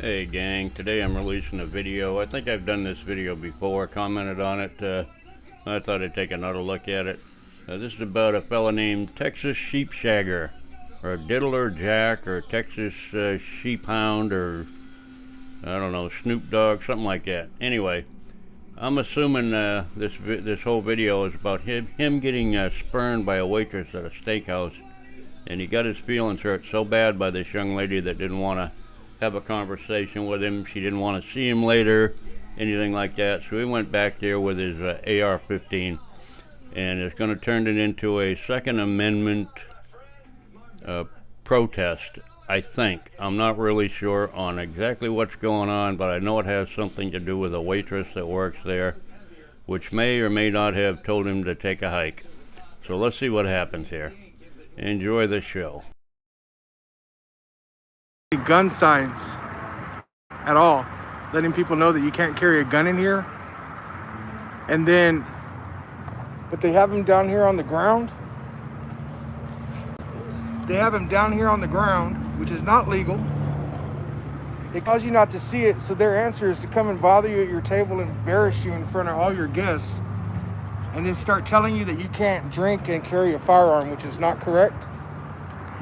Hey gang, today I'm releasing a video. I think I've done this video before, commented on it. I thought I'd take another look at it. This is about a fella named Texas Sheep Shagger, or Diddler Jack, or Texas Sheep Hound, or I don't know, Snoop Dogg, something like that. Anyway, I'm assuming this whole video is about him getting spurned by a waitress at a steakhouse, and he got his feelings hurt so bad by this young lady that didn't want to have a conversation with him. She didn't want to see him later, anything like that. So he went back there with his AR-15, and is going to turn it into a Second Amendment protest, I think. I'm not really sure on exactly what's going on, but I know it has something to do with a waitress that works there, which may or may not have told him to take a hike. So let's see what happens here. Enjoy the show. Gun signs at all, letting people know that you can't carry a gun in here. And then, but they have them down here on the ground. They have them down here on the ground, which is not legal. It causes you not to see it, so their answer is to come and bother you at your table and embarrass you in front of all your guests, and then start telling you that you can't drink and carry a firearm, which is not correct.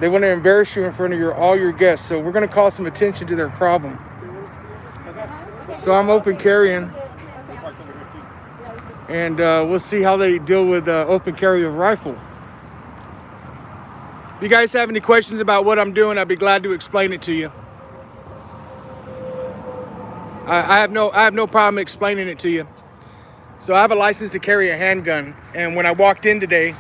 They want to embarrass you in front of all your guests, so we're going to call some attention to their problem. So I'm open carrying, and we'll see how they deal with open carry of rifle. If you guys have any questions about what I'm doing, I'd be glad to explain it to you. I have no problem explaining it to you. So I have a license to carry a handgun, and when I walked in today,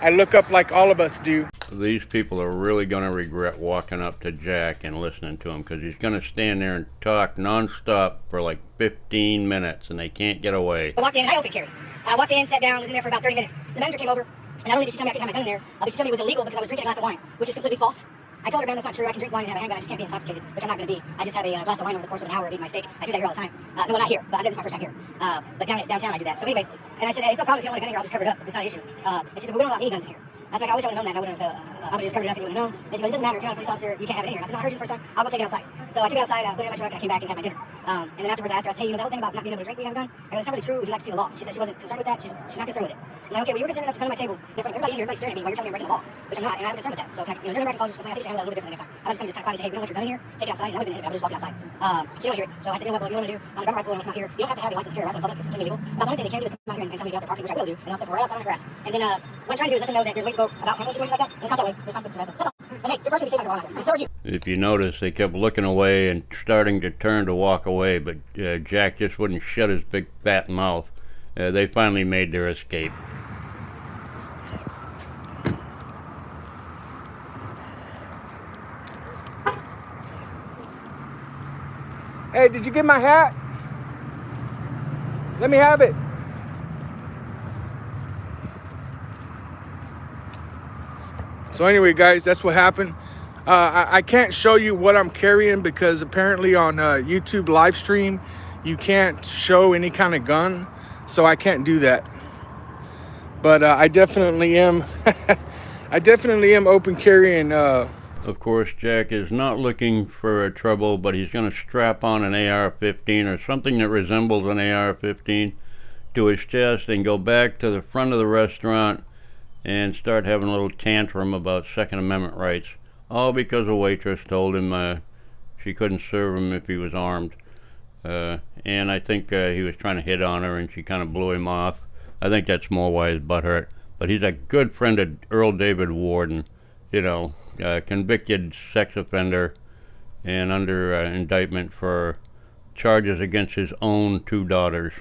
I look up like all of us do. These people are really going to regret walking up to Jack and listening to him, because he's going to stand there and talk nonstop for like 15 minutes, and they can't get away. I walked in and I open carried. I walked in, sat down, was in there for about 30 minutes. The manager came over, and not only did she tell me I couldn't have my gun in there, but she told me it was illegal because I was drinking a glass of wine, which is completely false. I told her, man, that's not true. I can drink wine and have a handgun. I just can't be intoxicated, which I'm not going to be. I just have a glass of wine over the course of an hour eating my steak. I do that here all the time. No, not here, but this is my first time here. But downtown I do that. So anyway, and I said, hey, it's no problem if you don't want a gun here. I'll just cover it up. It's not an issue. And she said, well, we don't allow any guns in here. I was like, I wish I would have known that. I would have just covered it up if you would have known. And she goes, it doesn't matter. If you're not a police officer, you can't have it in here. I said, no, I heard you the first time. I'll go take it outside. So I took it outside, put it in my truck, and I came back and had my dinner. And then afterwards I asked her, I said, hey, you know that whole thing about not being able to drink when you have a gun? I go, that's not really true. Would you like to see the law? She said she wasn't concerned with that. She's not concerned with it. I'm like, okay, well, you were concerned enough to come to my table. Everybody in here, everybody's staring at me while you're telling me I'm breaking the law, which I'm not, and I'm concerned with that. So can I, is there any call just complain? I think you should handle that a little differently next time. I was just kind of say, hey, we don't want your gun in here. Take it outside. And I would have been in it. I would just walk it outside. She didn't hear it. So I said, you know what, well, you want to do on a gun rifle and come out here. You don't have to have a license to carry a rifle in public. It's completely legal. But the only thing they can do is come out here and tell me to get out their parking, which I will do, and I'll step right outside on the grass. And then what I'm trying to do is let them know that there's ways to go about handling situations like that. And it's not that way. There's consequences to that. So that's all. And hey, your car should be safe out there, and so are you. If you notice, they kept looking away and starting to turn to walk away, but Jack just wouldn't shut his big fat mouth. They finally made their escape. Hey, did you get my hat? Let me have it. So anyway, guys, that's what happened. I can't show you what I'm carrying because apparently on YouTube live stream, you can't show any kind of gun. So I can't do that. But I definitely am. I definitely am open carrying. Of course, Jack is not looking for trouble, but he's going to strap on an AR-15 or something that resembles an AR-15 to his chest and go back to the front of the restaurant and start having a little tantrum about Second Amendment rights, all because a waitress told him she couldn't serve him if he was armed. And I think he was trying to hit on her, and she kind of blew him off. I think that's more why his butt hurt. But he's a good friend of Earl David Warden, you know, convicted sex offender and under indictment for charges against his own 2 daughters.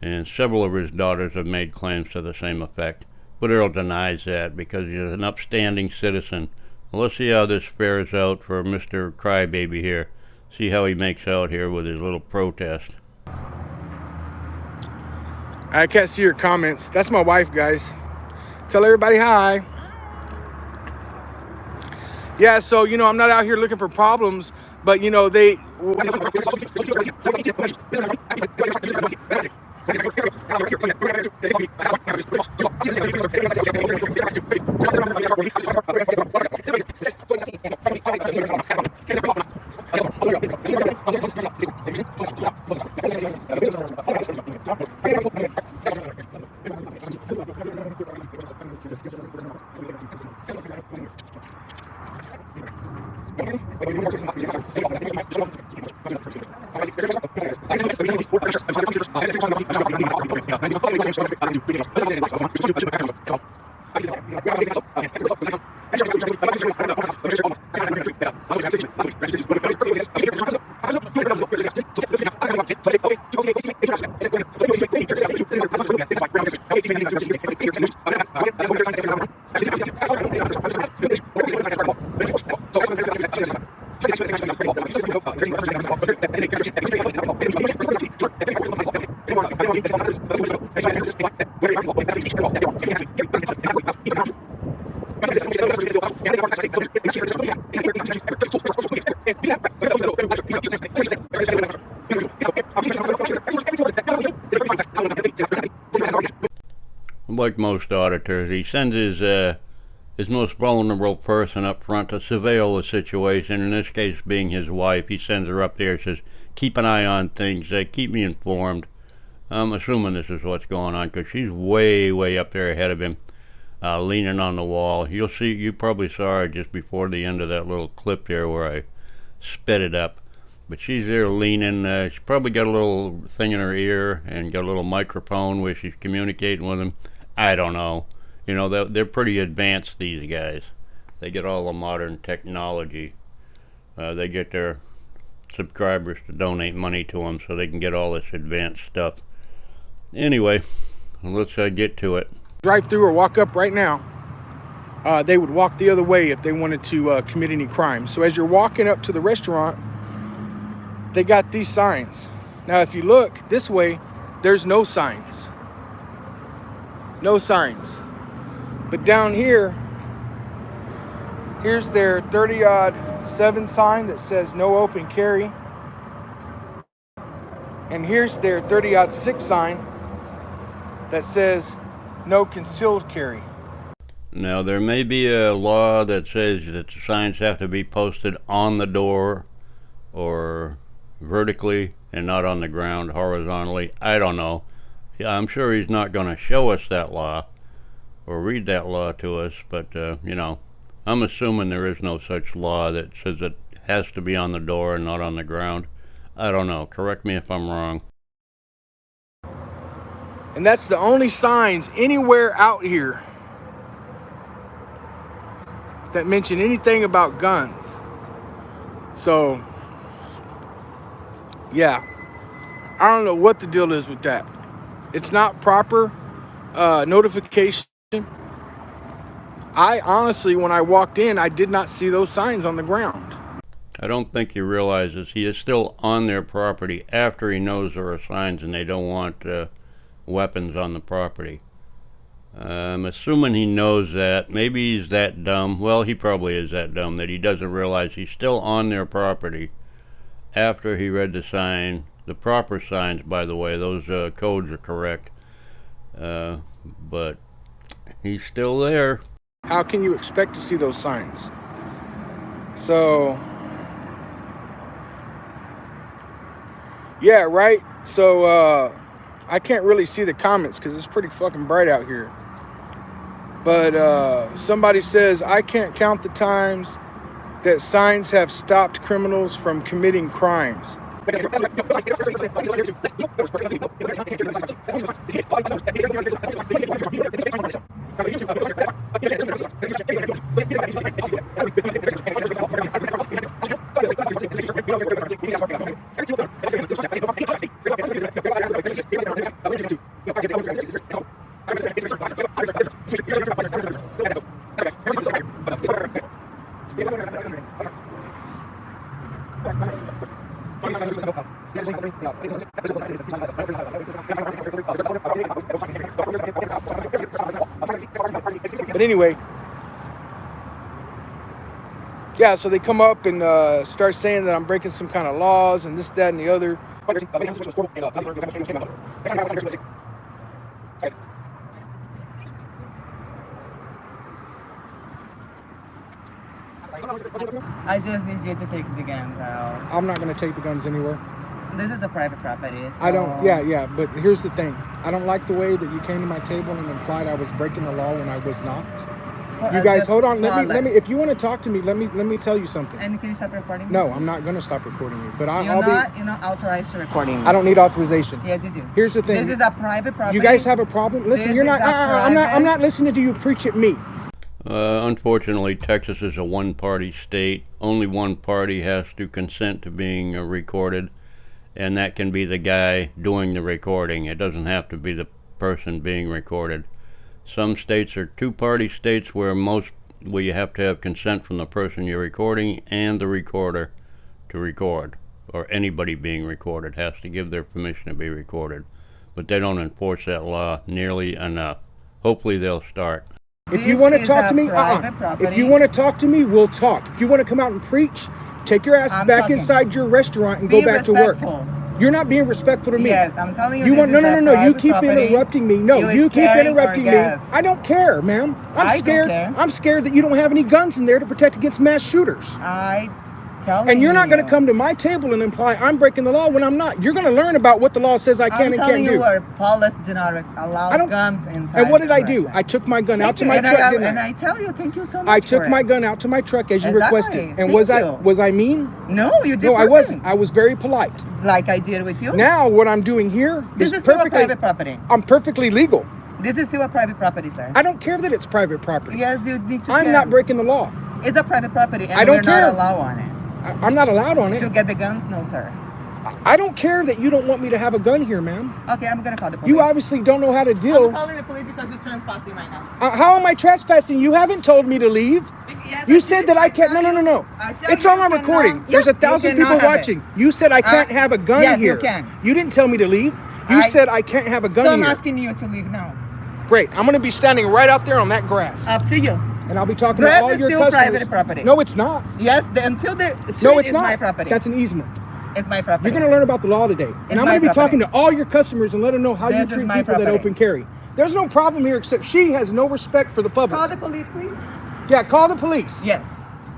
And several of his daughters have made claims to the same effect. But Earl denies that because he's an upstanding citizen. Well, let's see how this fares out for Mr. Crybaby here. See how he makes out here with his little protest. I can't see your comments. That's my wife, guys. Tell everybody hi. Yeah, so, you know, I'm not out here looking for problems, but, you know, they... Like most auditors, he sends his most vulnerable person up front to surveil the situation. In this case, being his wife, he sends her up there. Says, "Keep an eye on things. Keep me informed." I'm assuming this is what's going on because she's way up there ahead of him, leaning on the wall. You'll see. You probably saw her just before the end of that little clip there where I sped it up. But she's there leaning. She's probably got a little thing in her ear and got a little microphone where she's communicating with him. I don't know. You know, they're pretty advanced, these guys. They get all the modern technology. They get their subscribers to donate money to them so they can get all this advanced stuff. Anyway, let's get to it. Drive through or walk up right now. They would walk the other way if they wanted to commit any crime. So as you're walking up to the restaurant, they got these signs. Now, if you look this way, there's no signs. No signs. But down here, here's their 30-7 sign that says no open carry. And here's their 30-6 sign that says no concealed carry. Now, there may be a law that says that the signs have to be posted on the door or vertically and not on the ground horizontally. I don't know. I'm sure he's not going to show us that law or read that law to us, but, you know, I'm assuming there is no such law that says it has to be on the door and not on the ground. I don't know. Correct me if I'm wrong. And that's the only signs anywhere out here that mention anything about guns. So, yeah, I don't know what the deal is with that. It's not proper notification. I honestly, when I walked in, I did not see those signs on the ground. I don't think he realizes he is still on their property after he knows there are signs and they don't want weapons on the property. I'm assuming he knows that. Maybe he's that dumb. Well, he probably is that dumb that he doesn't realize he's still on their property after he read the sign. The proper signs, by the way, those codes are correct. But he's still there. How can you expect to see those signs? So, yeah, right? So, I can't really see the comments because it's pretty fucking bright out here. But somebody says, I can't count the times that signs have stopped criminals from committing crimes. But anyway, yeah, so they come up and start saying that I'm breaking some kind of laws and this, that, and the other. I just need you to take the guns out. I'm not going to take the guns anywhere. This is a private property. So... I don't, yeah, but here's the thing. I don't like the way that you came to my table and implied I was breaking the law when I was not. You guys, hold on. Let me. If you want to talk to me, let me tell you something. And can you stop recording? No, I'm not gonna stop recording you. But You're not authorized to recording. I don't need authorization. Yes, you do. Here's the thing. This is a private property. You guys have a problem? Listen, This you're not. is a I'm not listening to you preach at me. Unfortunately, Texas is a one-party state. Only one party has to consent to being recorded, and that can be the guy doing the recording. It doesn't have to be the person being recorded. Some states are two-party states where you have to have consent from the person you're recording and the recorder to record, or anybody being recorded has to give their permission to be recorded. But they don't enforce that law nearly enough. Hopefully they'll start. If you want to talk to me, if you want to talk to me, we'll talk. If you want to come out and preach, take your ass back inside your restaurant and go back to work. You're not being respectful to me. Yes, I'm telling you. No. You keep interrupting me. No, you keep interrupting me. I don't care, ma'am. I'm scared. I'm scared that you don't have any guns in there to protect against mass shooters. And you're not going to come to my table and imply I'm breaking the law when I'm not. You're going to learn about what the law says I can and can't do. I'm telling you, our policy do not allow guns inside. And what did I do? I took my gun out to my truck, didn't I? And I tell you, thank you so much. I took my gun out to my truck as you requested. And was I mean? No, you did. No, I wasn't. I was very polite. Like I did with you. Now what I'm doing here is still a private property. I'm perfectly legal. This is still a private property, sir. I don't care that it's private property. Yes, you need to. I'm not breaking the law. It's a private property, and I don't care. We're not allowed on it. I'm not allowed on it. To get the guns? No, sir. I don't care that you don't want me to have a gun here, ma'am. Okay, I'm going to call the police. You obviously don't know how to deal. I'm calling the police because he's trespassing right now. How am I trespassing? You haven't told me to leave. Yes, you said that I can't. No. It's on my recording. There's 1,000 people watching. You said I can't have a gun here. Yes, you can. You didn't tell me to leave. You said I can't have a gun here. So I'm asking you to leave now. Great. I'm going to be standing right out there on that grass. Up to you. And I'll be talking to all your customers. Grass is still private property. No, it's not. Yes, until the street is my property. That's an easement. It's my property. You're going to learn about the law today. And I'm going to be talking to all your customers and let them know how you treat people that open carry. There's no problem here except she has no respect for the public. Call the police, please. Yeah, call the police. Yes.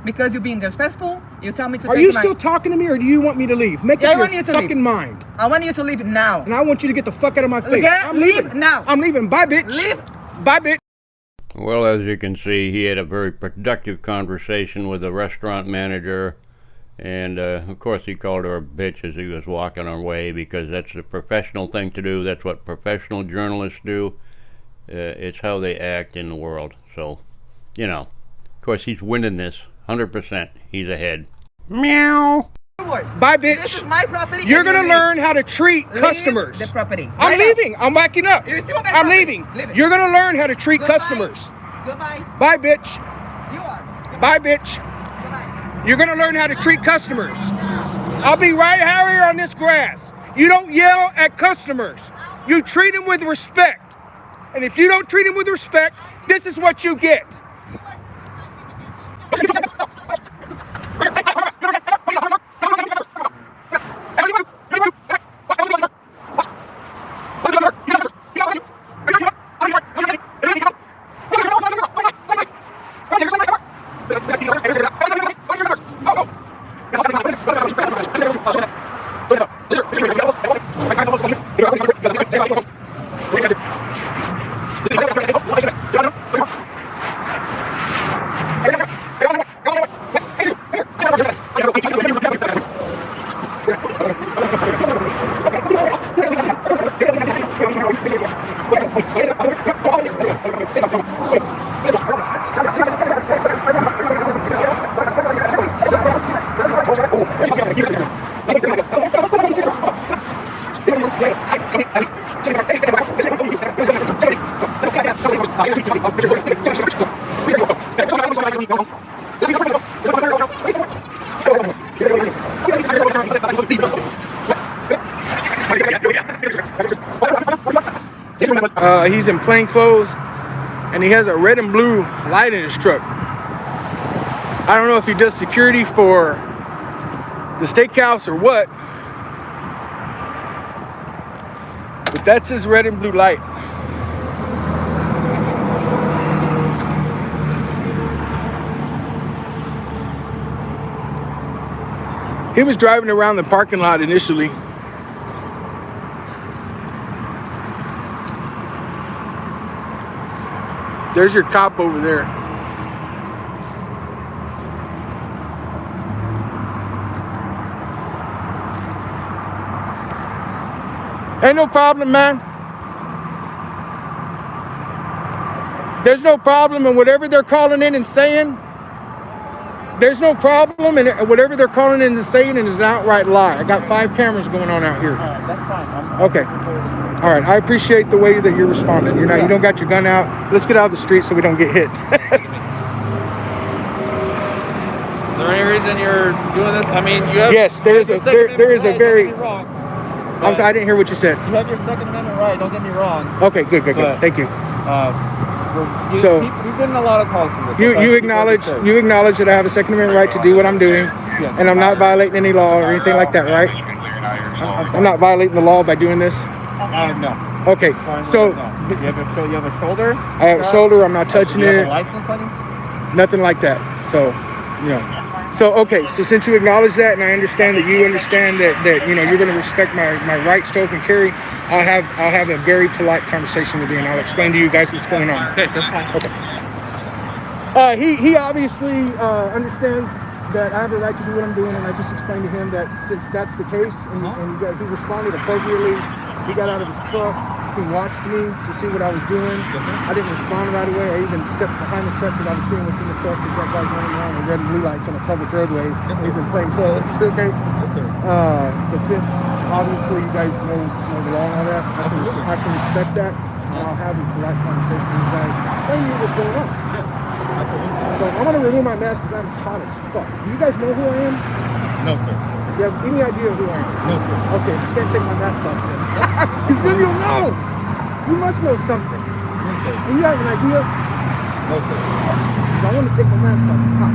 Because you're being disrespectful, you tell me to Are you still talking to me or do you want me to leave? Make up your fucking mind. I want you to leave now. And I want you to get the fuck out of my face. Yeah, I'm leaving now. I'm leaving. Bye, bitch. Leave. Bye, bitch. Well, as you can see, he had a very productive conversation with the restaurant manager, and of course he called her a bitch as he was walking away, because that's the professional thing to do. That's what professional journalists do. It's how they act in the world. So, of course he's winning this 100%. He's ahead. Meow. Bye, bitch. This is my property. You're going to learn how to treat customers. The property. I'm leaving. I'm backing up. I'm leaving. You're going to learn how to treat customers. Goodbye. Bye, bitch. You are. Bye, bitch. Goodbye. You're going to learn how to treat customers. I'll be right here on this grass. You don't yell at customers. You treat them with respect. And if you don't treat them with respect, this is what you get. He's in plain clothes and he has a red and blue light in his truck. I don't know if he does security for the steakhouse or what, but that's his red and blue light. He was driving around the parking lot initially. There's your cop over there. Ain't no problem, man. There's no problem in whatever they're calling in and saying. There's no problem in whatever they're calling in and saying is an outright lie. I got 5 cameras going on out here. That's fine. Okay. All right. I appreciate the way that you're responding. You don't got your gun out. Let's get out of the street so we don't get hit. Is there any reason you're doing this? I mean, you have. Yes, there is a very. Wrong, I'm sorry, I didn't hear what you said. you have your Second Amendment right. Don't get me wrong. Okay, good. But- Thank you. So you've been in a lot of calls from this. You acknowledge that I have a Second Amendment right to do what I'm doing, and I'm not violating any law or anything like that, right? I'm not violating the law by doing this. No. Okay, so No. You have a shoulder. I have a shoulder. I'm not touching Do you have it. a license on you? Nothing like that. So, So okay. So since you acknowledge that, and I understand that you understand that you're going to respect my rights to open carry, I'll have a very polite conversation with you, and I'll explain to you guys what's going on. Okay, that's fine. Okay. He obviously understands that I have a right to do what I'm doing, and I just explained to him that since that's the case, and he responded appropriately. He got out of his truck. He watched me to see what I was doing. Yes, sir. I didn't respond right away. I even stepped behind the truck because I was seeing what's in the truck because that guy's running around with red and blue lights on a public roadway. Yes, sir. Even plain clothes. Okay. Yes, sir. But since obviously you guys know the law and all that, I can respect that. And I'll have a polite conversation with you guys and explain to you what's going on. Absolutely. So I'm gonna remove my mask because I'm hot as fuck. Do you guys know who I am? No, sir. Do you have any idea who I am? No, sir. Okay, I can't take my mask off then. Because then you'll know. You must know something. No, sir. And you have an idea? No, sir. I want to take my mask off. It's hot.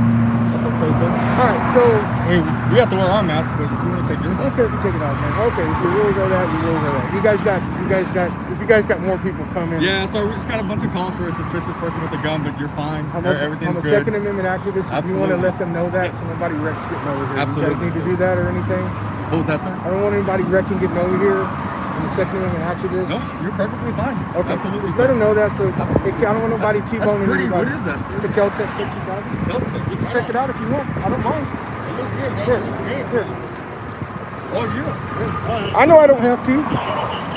That's okay, sir. Alright, so I mean, we have to wear our mask, but if you want to take yours off. okay if you take it off, man. Okay, if your rules are that, your rules are that. If you guys got more people coming. Yeah, so we just got a bunch of calls for a suspicious person with a gun, but you're fine. I'm Everything's a good. Second Amendment activist. If you want to Absolutely. let them know that, so nobody wrecks getting over here. Absolutely, You guys need to sir. do that or anything? What was that, sir? I don't want anybody wrecking getting over here. I'm a Second Amendment activist. No, you're perfectly fine. Okay, Absolutely. just let them know that. So I don't want nobody T-boning pretty. anybody. What is that, sir? It's a Kel-Tec Sub 2000. Check it out if you want. I don't mind. It looks good, man. Here, It looks good. here. Oh, yeah. I know I don't have to,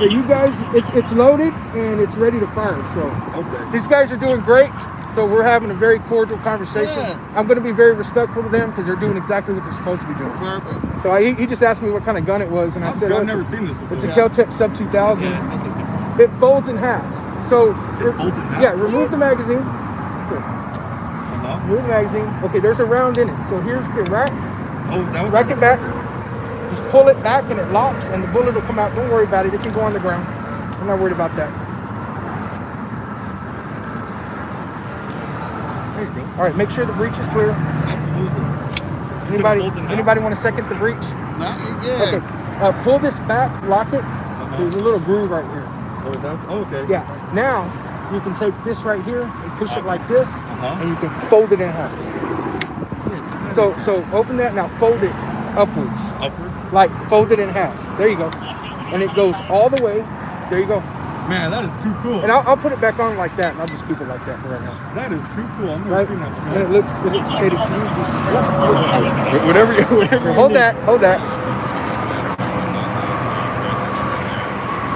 but you guys, it's loaded and it's ready to fire. So Okay. these guys are doing great. So we're having a very cordial conversation. Yeah. I'm going to be very respectful to them because they're doing exactly what they're supposed to be doing. Perfect. So he just asked me what kind of gun it was, and I said, I've oh, never seen this before. it's a Kel-Tec Sub 2000. Yeah, that's okay. It folds in half. So folds in half? yeah, remove the magazine. Here, No? remove the magazine. Okay, there's a round in it. So here's the rack. Oh, is that what Rack it back. Just pull it back and it locks and the bullet will come out. Don't worry about it. It can go on the ground. I'm not worried about that. There you go. All right, make sure the breech is clear. Absolutely. Anybody want to second the breech? No, you're good. Okay. Pull this back, lock it. There's a little groove right here. Oh, is that? Oh, okay. Yeah. Now you can take this right here and push it like this, Uh-huh. and you can fold it in half. So open that now. Fold it upwards. Upwards? Like fold it in half. There you go. And it goes all the way. There you go. Man, that is too cool. And I'll put it back on like that, and I'll just keep it like that for right now. That is too cool. I've never Right? seen that before. And it looks shaded to you. Just Whatever you hold need. that. Hold that.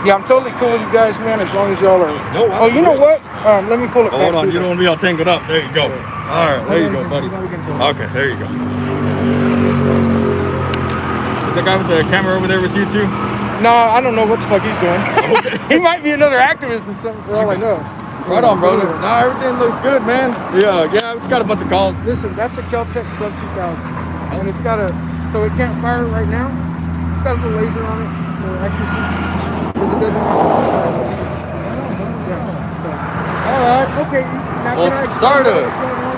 Yeah, I'm totally cool with you guys, man. As long as y'all are. No, Oh, you know what? Let me pull it Oh, back. hold on. through You don't want to be all tangled up. There you go. All right. There you go, buddy. Now we can pull it. Okay, there you go. Is the guy with the camera over there with you, too? No, I don't know what the fuck he's doing. He might be another activist or something for all I know. Right on, brother. No, everything looks good, man. Yeah, we just got a bunch of calls. Listen, that's a Kel-Tec Sub 2000, and it's got so it can't fire right now. It's got a little laser on it for accuracy, because it doesn't have a front side. Yeah. So, all right. Okay. Now Well, can I sorry to- what's going on?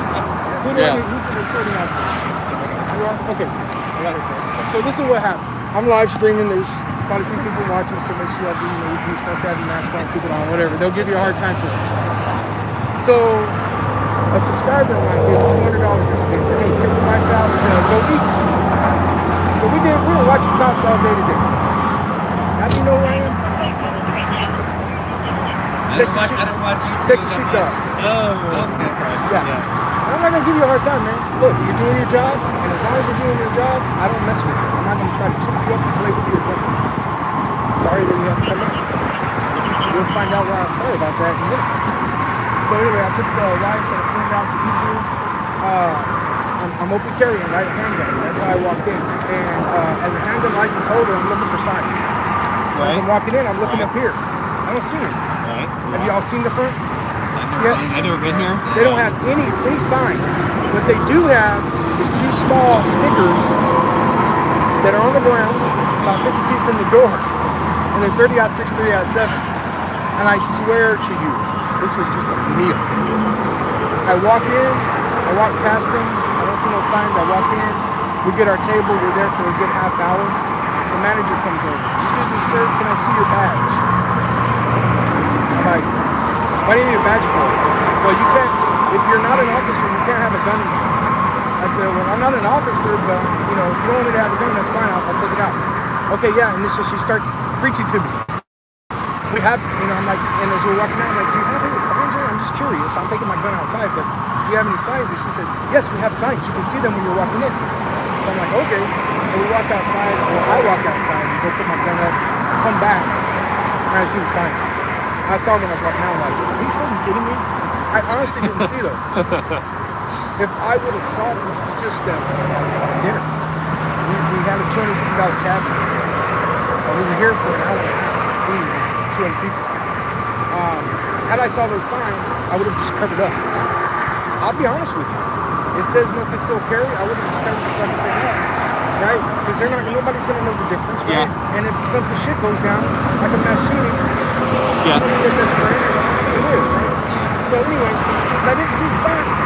Who do I Yeah. need? Who's the recording officer? You are? Okay. I got it. So this is what happened. I'm live streaming. There's quite a few people watching, so make sure y'all do, you're supposed to have your mask on, keep it on, whatever. They'll give you a hard time for it. So a subscriber of mine gave me $200 yesterday. Said, hey, take the wife out to go eat. So we were watching cops all day today. How do you know who I am? Texas Sheepdog. Yeah. I'm not gonna give you a hard time, man. Look, you're doing your job, and as long as you're doing your job, I don't mess with you. I'm not gonna try to trip you up and play with your weapon. sorry that you have to come out. You'll find out why I'm sorry about that in a minute. So anyway, I took the wife and a friend out to eat here. I'm open carrying, right? A handgun. That's how I walked in. And as a handgun license holder, I'm looking for signs. Right. As I'm walking in, I'm looking up here. I don't see it. Right. Have y'all seen the front? I've never been here. They don't have any signs. What they do have is 2 small stickers that are on the ground about 50 feet from the door. And they're 30-06, 30-07. And I swear to you, this was just a meal. I walk in, I walk past them, I don't see no signs, I walk in, we get our table, we're there for a good half hour. The manager comes over. Excuse me, sir, can I see your badge? I'm like, what do you need a badge for? Well, you can't, if you're not an officer, you can't have a gun in here. I said, well, I'm not an officer, but, you know, if you don't want me to have a gun, that's fine, I'll take it out. Okay, yeah, and so she starts preaching to me. We have, you know, I'm like, and as we're walking out, I'm like, do you have any signs here? I'm just curious. I'm taking my gun outside, but do you have any signs? And she said, yes, we have signs. You can see them when you're walking in. So I'm like, okay. So we walk outside, or I walk outside and go put my gun up. I come back, and I see the signs. I saw them when I was walking out. I'm like, are you fucking kidding me? I honestly didn't see those. If I would have saw them, this was just dinner. We had a $250 tab in there. We were here for an hour and a half, eating 200 people. Had I saw those signs, I would have just covered up. I'll be honest with you. It says no concealed carry. I would have just covered the fucking thing up, right? Because nobody's gonna know the difference, right? Yeah. And if some shit goes down, like a mass shooting, yeah, I'm gonna get this friend and live, right? So anyway, I didn't see the signs.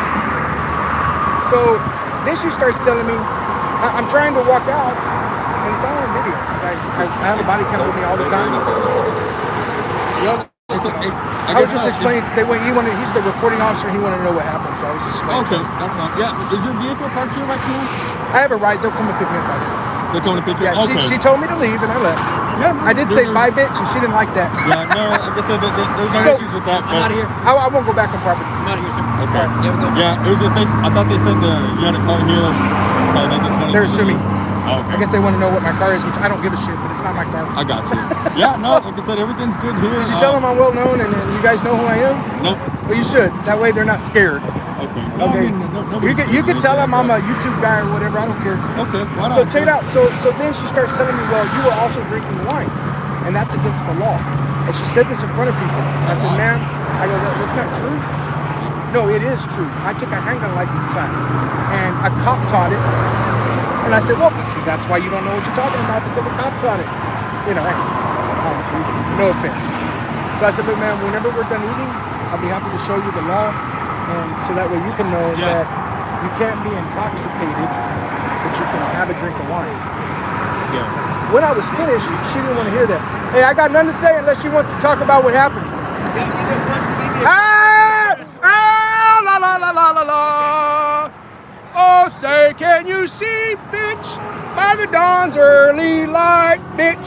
So then she starts telling me, I'm trying to walk out, and it's all on video. I have a body cam with me all the time. Yep. I was just explaining. He's the reporting officer. He wanted to know what happened, so I was just explaining. Okay, that's fine. Yeah, is your vehicle parked here by chance? I have a ride. They'll come and pick me up by here. They're coming to pick you up? Yeah, okay. she told me to leave, and I left. Yeah, I did say bye, bitch, and she didn't like that. Yeah, no, like I said, there's no issues with that. I'm out of here. I won't go back on property. I'm out of here, sir. Okay. Yeah, it was just I thought they said you had a car here, so they just wanted. They're assuming. Oh, okay. I guess they want to know what my car is, which I don't give a shit, but it's not my car. I got you. Yeah, no, like I said, everything's good here. Did you tell them I'm well known and you guys know who I am? Nope. Well, you should. That way they're not scared. Okay. Okay. You can tell them I'm a YouTube guy or whatever. I don't care. Okay. Why not? So check it out. So then she starts telling me, well, you were also drinking wine, and that's against the law. And she said this in front of people. I said, ma'am, that's not true. No, it is true. I took a handgun license class, and a cop taught it. And I said, well, see, that's why you don't know what you're talking about, because a cop taught it. You know, hey, no offense. So I said, but ma'am, whenever we're done eating, I'll be happy to show you the law, and so that way you can know that you can't be intoxicated, but you can have a drink of wine. Yeah. When I was finished, she didn't want to hear that. Hey, I got nothing to say unless she wants to talk about what happened. La la la la la la. Oh, say, can you see, bitch, by the dawn's early light, bitch?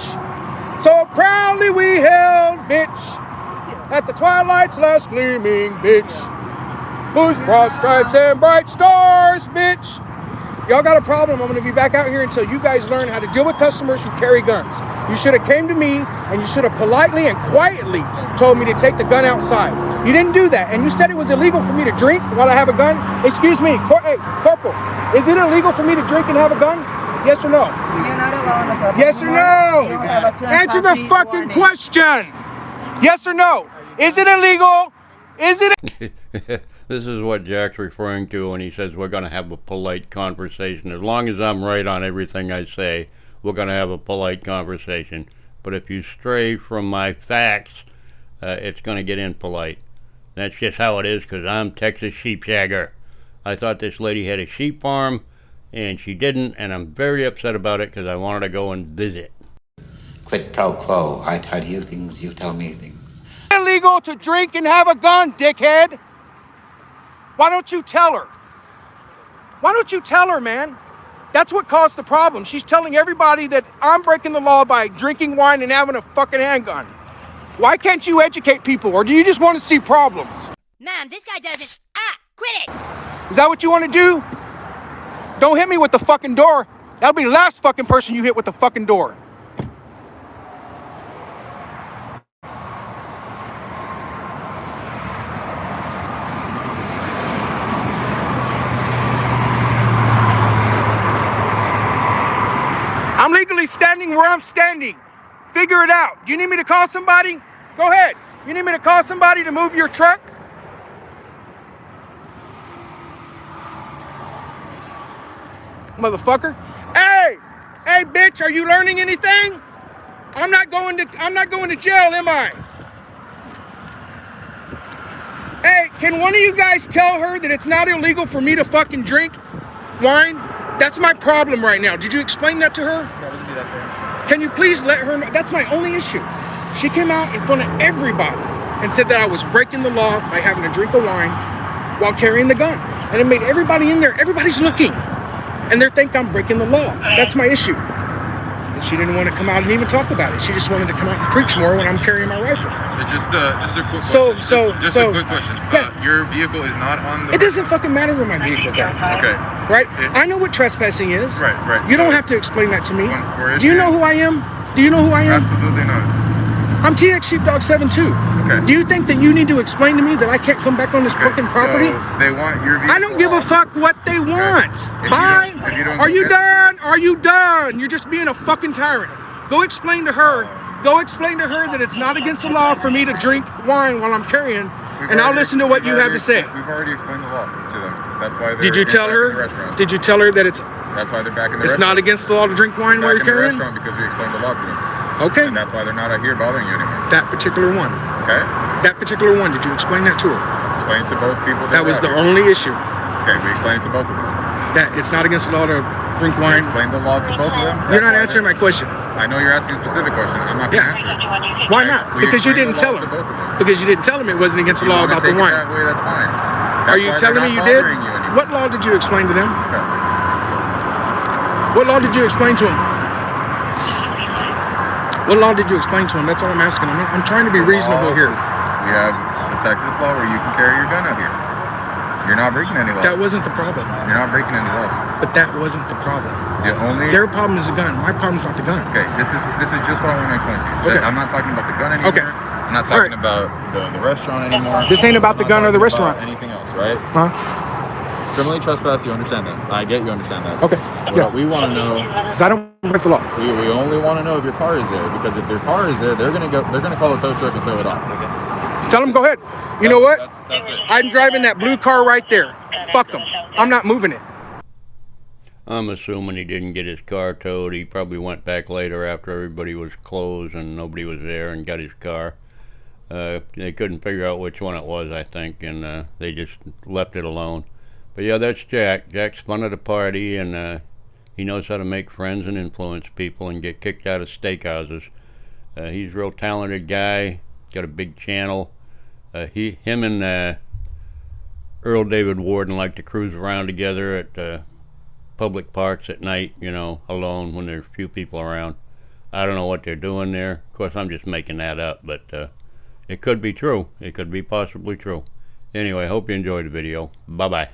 So proudly we held, bitch, at the twilight's last gleaming, bitch. Whose broad stripes and bright stars, bitch. Y'all got a problem. I'm going to be back out here until you guys learn how to deal with customers who carry guns. You should have came to me, and you should have politely and quietly told me to take the gun outside. You didn't do that, and you said it was illegal for me to drink while I have a gun. Excuse me, hey, Corporal, is it illegal for me to drink and have a gun? Yes or no? You're not allowed on the property. Yes or no? Answer the fucking question. Yes or no? Is it illegal? Is it? This is what Jack's referring to when he says we're going to have a polite conversation. As long as I'm right on everything I say, we're going to have a polite conversation. But if you stray from my facts, it's going to get impolite. That's just how it is, because I'm Texas Sheep Shagger. I thought this lady had a sheep farm, and she didn't, and I'm very upset about it because I wanted to go and visit. Quid pro quo. I tell you things, you tell me things. Illegal to drink and have a gun, dickhead. Why don't you tell her? Why don't you tell her, man? That's what caused the problem. She's telling everybody that I'm breaking the law by drinking wine and having a fucking handgun. Why can't you educate people, or do you just want to see problems? Mom, this guy doesn't... quit it! Is that what you want to do? Don't hit me with the fucking door. That'll be the last fucking person you hit with the fucking door. legally standing where I'm standing. Figure it out. Do you need me to call somebody? Go ahead. You need me to call somebody to move your truck? Motherfucker. Hey! Hey, bitch, are you learning anything? I'm not going to jail, am I? Hey, can one of you guys tell her that it's not illegal for me to fucking drink wine? That's my problem right now. Did you explain that to her? Yeah, we can do that for him. Can you please let her know? That's my only issue. She came out in front of everybody and said that I was breaking the law by having a drink of wine while carrying the gun. And it made everybody in there, everybody's looking. And they think I'm breaking the law. That's my issue. And she didn't want to come out and even talk about it. She just wanted to come out and preach more when I'm carrying my rifle. Just a quick question. Just a quick question. Yeah. Your vehicle is not on the... It doesn't fucking matter where my vehicle's at. Okay. Right? I know what trespassing is. Right. You don't have to explain that to me. Where is Do you it? know who I am? Do you know who I am? Absolutely not. I'm TX Sheepdog 72. Okay. Do you think that you need to explain to me that I can't come back on this fucking property? So they want your vehicle. I don't give a fuck what they want. Bye. Are you done? Are you done? You're just being a fucking tyrant. Go explain to her. Go explain to her that it's not against the law for me to drink wine while I'm carrying, and I'll listen to what you have to say. We've already explained the law to them. That's why they're Did you tell back in the her? restaurant. Did you tell her that it's That's why they're back in the it's restaurant. not against the law to drink wine while you're Back in the carrying? restaurant because we explained the law to them. Okay. And that's why they're not out here bothering you anymore. That particular one. Okay? That particular one. Did you explain that to her? Explain to both people. That was the only issue. Okay, we explained it to both of them. That it's not against the law to drink We wine. explained the law to both of them. You're not That's why answering my question. I know you're asking a specific question. I'm not going to Yeah. answer it. Why not? We Because you explained didn't the tell law him. to both of them. Because you didn't tell him it wasn't against the You law wanna about take the it wine. that way, that's fine. Are you telling me you did? What law did you explain to them? Okay. What law did you explain to him? What law did you explain to him? That's all I'm asking. I'm trying to be reasonable here. We have the Texas law where you can carry your gun out here. You're not breaking any laws. That wasn't the problem. You're not breaking any laws. But that wasn't the problem. The only... Their problem is the gun. My problem's not the gun. Okay, this is just what I want to explain to you. Okay. I'm not talking about the gun anymore. Okay. I'm not talking about the restaurant anymore. This ain't about the gun or the restaurant. Anything else, right? Huh? Criminally trespass, you understand that. I get you understand that. Okay. What we want to know... Because I don't break the law. We only want to know if your car is there, because if their car is there, they're gonna call a tow truck and tow it off. Tell them, go ahead. You know what? That's it. I'm driving that blue car right there. Fuck them. I'm not moving it. I'm assuming he didn't get his car towed. He probably went back later after everybody was closed and nobody was there and got his car. They couldn't figure out which one it was, I think, and they just left it alone. But yeah, that's Jack. Jack's fun at a party, and he knows how to make friends and influence people and get kicked out of steakhouses. He's a real talented guy. Got a big channel. Him and Earl David Warden like to cruise around together at public parks at night, you know, alone when there's few people around. I don't know what they're doing there. Of course, I'm just making that up, but it could be true. It could be possibly true. Anyway, hope you enjoyed the video. Bye-bye.